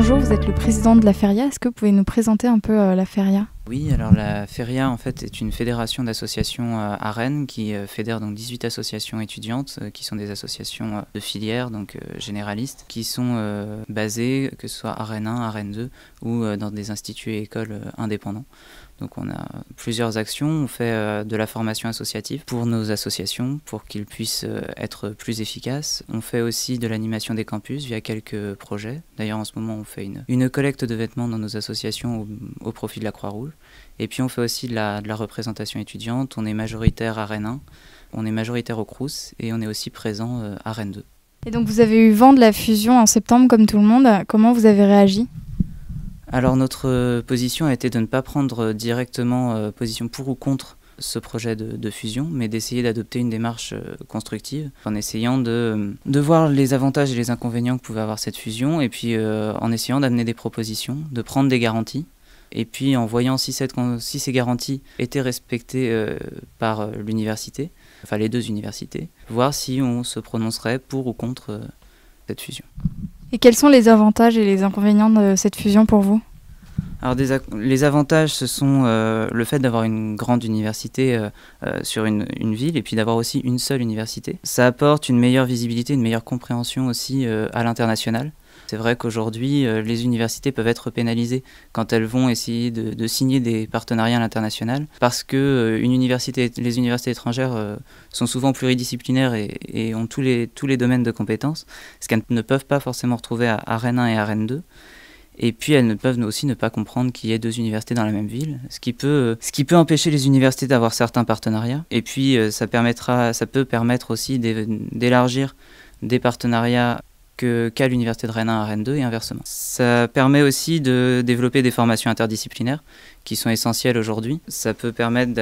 bonjour, vous êtes le président de la Feria. Est-ce que vous pouvez nous présenter un peu la Feria ? Oui, alors la Feria en fait est une fédération d'associations à Rennes qui fédère donc 18 associations étudiantes qui sont des associations de filière, donc généralistes, qui sont basées que ce soit à Rennes 1, à Rennes 2 ou dans des instituts et écoles indépendants. Donc on a plusieurs actions, on fait de la formation associative pour nos associations pour qu'ils puissent être plus efficaces. On fait aussi de l'animation des campus via quelques projets. D'ailleurs en ce moment on fait une collecte de vêtements dans nos associations au profit de la Croix-Rouge. Et puis on fait aussi de la représentation étudiante, on est majoritaire à Rennes 1, on est majoritaire au Crous et on est aussi présent à Rennes 2. Et donc vous avez eu vent de la fusion en septembre comme tout le monde, comment vous avez réagi ? Alors notre position a été de ne pas prendre directement position pour ou contre ce projet de fusion, mais d'essayer d'adopter une démarche constructive en essayant de voir les avantages et les inconvénients que pouvait avoir cette fusion et puis en essayant d'amener des propositions, de prendre des garanties et puis en voyant si ces garanties étaient respectées par l'université, enfin les deux universités, voir si on se prononcerait pour ou contre cette fusion. Et quels sont les avantages et les inconvénients de cette fusion pour vous ? Alors les avantages, ce sont le fait d'avoir une grande université sur une ville et puis d'avoir aussi une seule université. Ça apporte une meilleure visibilité, une meilleure compréhension aussi à l'international. C'est vrai qu'aujourd'hui, les universités peuvent être pénalisées quand elles vont essayer de signer des partenariats à l'international parce que les universités étrangères sont souvent pluridisciplinaires et ont tous les domaines de compétences, ce qu'elles ne peuvent pas forcément retrouver à Rennes 1 et à Rennes 2. Et puis elles ne peuvent aussi ne pas comprendre qu'il y ait deux universités dans la même ville, ce qui peut empêcher les universités d'avoir certains partenariats. Et puis ça peut permettre aussi d'élargir des partenariats qu'à l'université de Rennes 1 à Rennes 2 et inversement. Ça permet aussi de développer des formations interdisciplinaires qui sont essentielles aujourd'hui. Ça peut permettre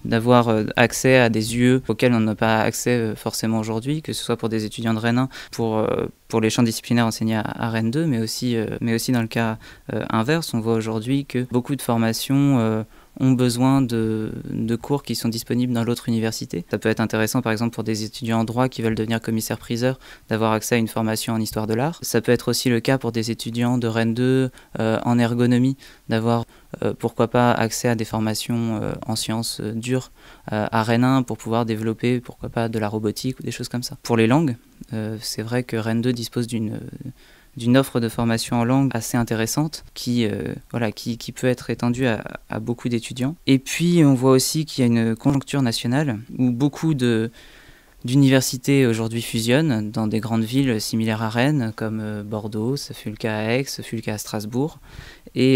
d'avoir accès à des UE auxquels on n'a pas accès forcément aujourd'hui, que ce soit pour des étudiants de Rennes 1, pour les champs disciplinaires enseignés à Rennes 2, mais aussi dans le cas inverse. On voit aujourd'hui que beaucoup de formations ont besoin de cours qui sont disponibles dans l'autre université. Ça peut être intéressant par exemple pour des étudiants en droit qui veulent devenir commissaire-priseur d'avoir accès à une formation en histoire de l'art. Ça peut être aussi le cas pour des étudiants de Rennes 2 en ergonomie d'avoir pourquoi pas accès à des formations en sciences dures à Rennes 1 pour pouvoir développer pourquoi pas de la robotique ou des choses comme ça. Pour les langues, c'est vrai que Rennes 2 dispose d'une offre de formation en langue assez intéressante qui peut être étendue à beaucoup d'étudiants. Et puis on voit aussi qu'il y a une conjoncture nationale où beaucoup d'universités aujourd'hui fusionnent dans des grandes villes similaires à Rennes comme Bordeaux, ça fut le cas à Aix, ça fut le cas à Strasbourg. Et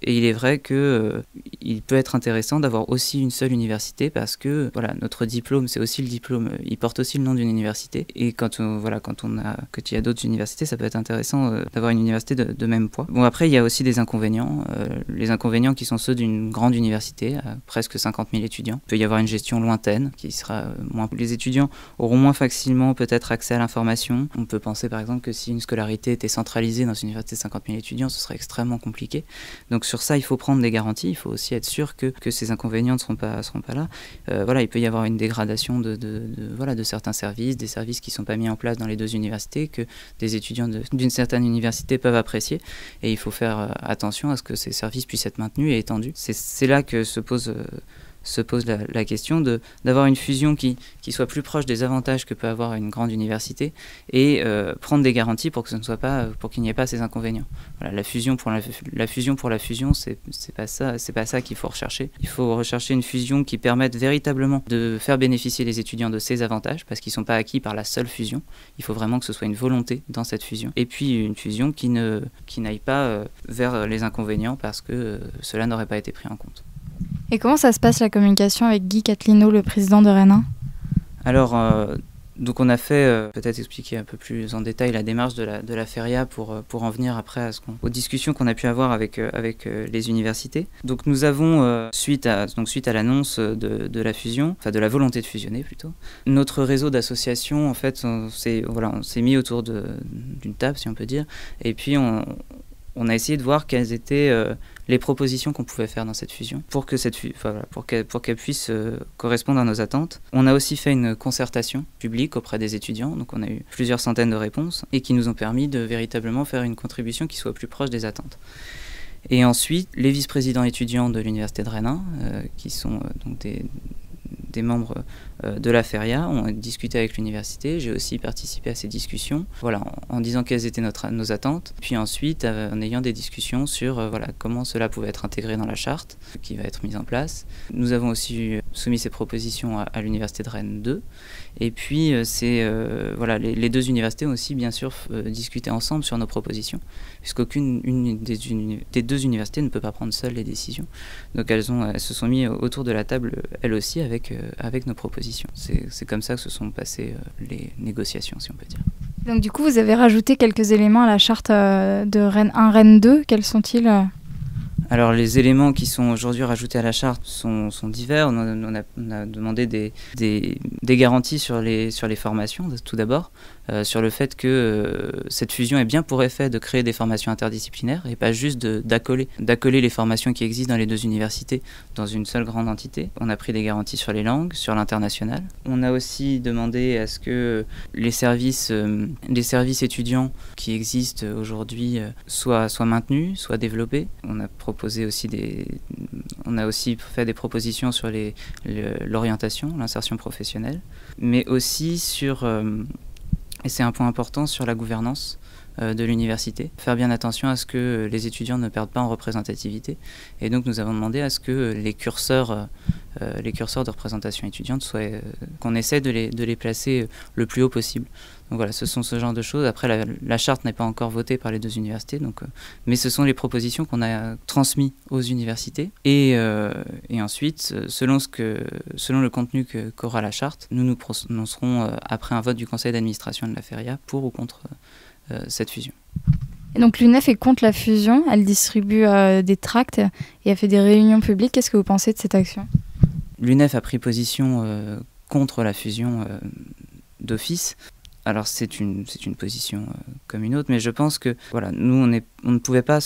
il est vrai qu'il peut être intéressant d'avoir aussi une seule université parce que notre diplôme, c'est aussi le diplôme, il porte aussi le nom d'une université. Et quand il y a d'autres universités, ça peut être intéressant d'avoir une université de même poids. Bon, après, il y a aussi des inconvénients. Les inconvénients qui sont ceux d'une grande université, à presque 50 000 étudiants. Il peut y avoir une gestion lointaine qui sera moins... Les étudiants auront moins facilement peut-être accès à l'information. On peut penser par exemple que si une scolarité était centralisée dans une université de 50 000 étudiants, ce serait extrêmement compliqué. Donc sur ça, il faut prendre des garanties, il faut aussi être sûr que ces inconvénients ne seront pas là. Il peut y avoir une dégradation de certains services, des services qui ne sont pas mis en place dans les deux universités, que des étudiants d'une certaine université peuvent apprécier. Et il faut faire attention à ce que ces services puissent être maintenus et étendus. C'est là que se pose la question d'avoir une fusion qui soit plus proche des avantages que peut avoir une grande université et prendre des garanties pour qu'il n'y ait pas ces inconvénients. Voilà, la fusion pour la fusion, c'est pas ça qu'il faut rechercher. Il faut rechercher une fusion qui permette véritablement de faire bénéficier les étudiants de ces avantages parce qu'ils ne sont pas acquis par la seule fusion. Il faut vraiment que ce soit une volonté dans cette fusion. Et puis une fusion qui n'aille pas vers les inconvénients parce que cela n'aurait pas été pris en compte. Et comment ça se passe la communication avec Guy Catlino, le président de Rennes 1 ? Alors, donc on a fait, peut-être expliquer un peu plus en détail la démarche de la Feria pour en venir après aux discussions qu'on a pu avoir avec les universités. Donc nous avons, suite à l'annonce de la fusion, enfin de la volonté de fusionner plutôt, notre réseau d'associations, en fait, on s'est mis autour d'une table, si on peut dire, et puis on On a essayé de voir quelles étaient les propositions qu'on pouvait faire dans cette fusion pour que pour qu'elle puisse correspondre à nos attentes. On a aussi fait une concertation publique auprès des étudiants, donc on a eu plusieurs centaines de réponses et qui nous ont permis de véritablement faire une contribution qui soit plus proche des attentes. Et ensuite, les vice-présidents étudiants de l'Université de Rennes 1, qui sont donc des membres de la Feria, ont discuté avec l'université. J'ai aussi participé à ces discussions, voilà, en disant quelles étaient nos attentes. Puis ensuite, en ayant des discussions sur comment cela pouvait être intégré dans la charte qui va être mise en place. Nous avons aussi soumis ces propositions à l'Université de Rennes 2. Et puis, les deux universités ont aussi, bien sûr, discuté ensemble sur nos propositions, puisqu'aucune des deux universités ne peut pas prendre seule les décisions. Donc, elles se sont mises autour de la table, elles aussi, avec nos propositions. C'est comme ça que se sont passées les négociations, si on peut dire. Donc, du coup, vous avez rajouté quelques éléments à la charte de Rennes 1, Rennes 2. Quels sont-ils ? Alors les éléments qui sont aujourd'hui rajoutés à la charte sont divers. On a demandé des garanties sur les formations, tout d'abord, sur le fait que cette fusion ait bien pour effet de créer des formations interdisciplinaires et pas juste d'accoler les formations qui existent dans les deux universités dans une seule grande entité. On a pris des garanties sur les langues, sur l'international. On a aussi demandé à ce que les services étudiants qui existent aujourd'hui soient maintenus, soient développés. On a aussi fait des propositions sur l'orientation, l'insertion professionnelle, mais aussi et c'est un point important, sur la gouvernance de l'université. Faire bien attention à ce que les étudiants ne perdent pas en représentativité. Et donc nous avons demandé à ce que les curseurs de représentation étudiante qu'on essaie de les placer le plus haut possible. Donc voilà, ce sont ce genre de choses. Après, la charte n'est pas encore votée par les deux universités, mais ce sont les propositions qu'on a transmises aux universités. Et ensuite, selon le contenu qu'aura la charte, nous nous prononcerons après un vote du conseil d'administration de la Feria pour ou contre cette fusion. Et donc l'UNEF est contre la fusion, elle distribue des tracts et a fait des réunions publiques. Qu'est-ce que vous pensez de cette action ? L'UNEF a pris position contre la fusion d'office. Alors c'est une position comme une autre, mais je pense que nous on ne pouvait pas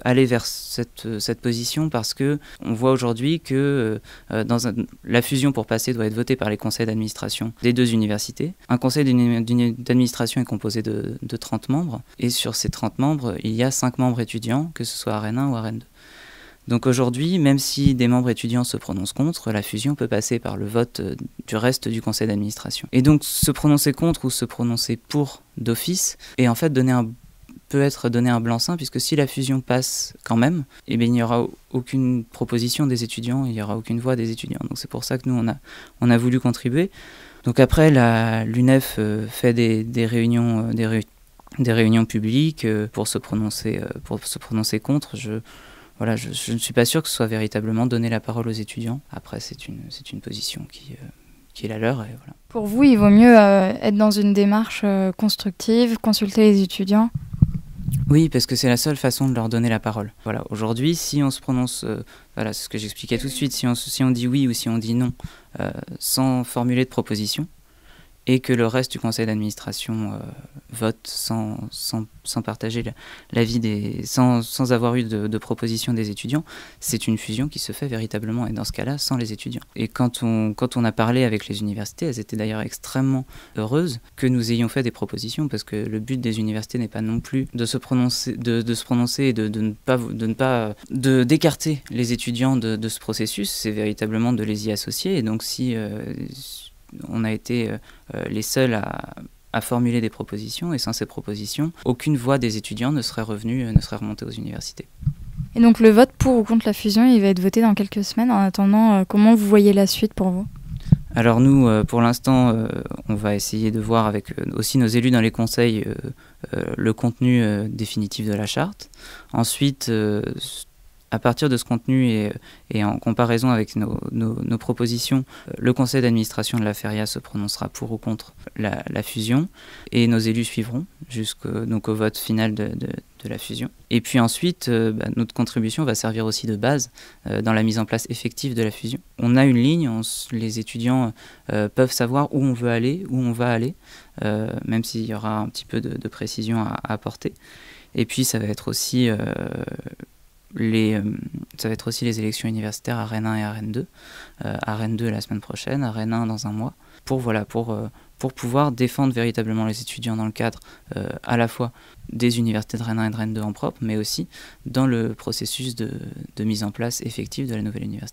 aller vers cette position parce que on voit aujourd'hui que la fusion pour passer doit être votée par les conseils d'administration des deux universités. Un conseil d'administration est composé de 30 membres et sur ces 30 membres, il y a 5 membres étudiants, que ce soit à Rennes 1 ou à Rennes 2. Donc aujourd'hui, même si des membres étudiants se prononcent contre, la fusion peut passer par le vote du reste du conseil d'administration. Et donc se prononcer contre ou se prononcer pour d'office est en fait peut être donner un blanc-seing, puisque si la fusion passe quand même, il n'y aura aucune proposition des étudiants, il n'y aura aucune voix des étudiants. Donc c'est pour ça que nous on a voulu contribuer. Donc après, l'UNEF fait des réunions publiques pour se prononcer contre. Je ne suis pas sûr que ce soit véritablement donner la parole aux étudiants. Après, c'est une position qui est la leur. Et voilà. Pour vous, il vaut mieux être dans une démarche constructive, consulter les étudiants ? Oui, parce que c'est la seule façon de leur donner la parole. Voilà. Aujourd'hui, si on se prononce, c'est ce que j'expliquais tout de suite, si on dit oui ou si on dit non, sans formuler de proposition, et que le reste du conseil d'administration vote sans partager l'avis sans avoir eu de proposition des étudiants, c'est une fusion qui se fait véritablement, et dans ce cas-là, sans les étudiants. Et quand on a parlé avec les universités, elles étaient d'ailleurs extrêmement heureuses que nous ayons fait des propositions, parce que le but des universités n'est pas non plus de se prononcer et d'écarter les étudiants de ce processus, c'est véritablement de les y associer. Et donc si on a été les seuls à formuler des propositions, et sans ces propositions, aucune voix des étudiants ne serait remontée aux universités. Et donc le vote pour ou contre la fusion, il va être voté dans quelques semaines. En attendant, comment vous voyez la suite pour vous ? Alors nous, pour l'instant, on va essayer de voir avec aussi nos élus dans les conseils le contenu définitif de la charte. Ensuite, à partir de ce contenu et en comparaison avec nos propositions, le conseil d'administration de la Feria se prononcera pour ou contre la fusion, et nos élus suivront jusqu'au vote final de la fusion. Et puis ensuite, notre contribution va servir aussi de base dans la mise en place effective de la fusion. On a une ligne, les étudiants peuvent savoir où on veut aller, où on va aller, même s'il y aura un petit peu de précision à apporter. Et puis ça va être aussi les élections universitaires à Rennes 1 et à Rennes 2. À Rennes 2 la semaine prochaine, à Rennes 1 dans un mois, pour pouvoir défendre véritablement les étudiants dans le cadre à la fois des universités de Rennes 1 et de Rennes 2 en propre, mais aussi dans le processus de mise en place effective de la nouvelle université.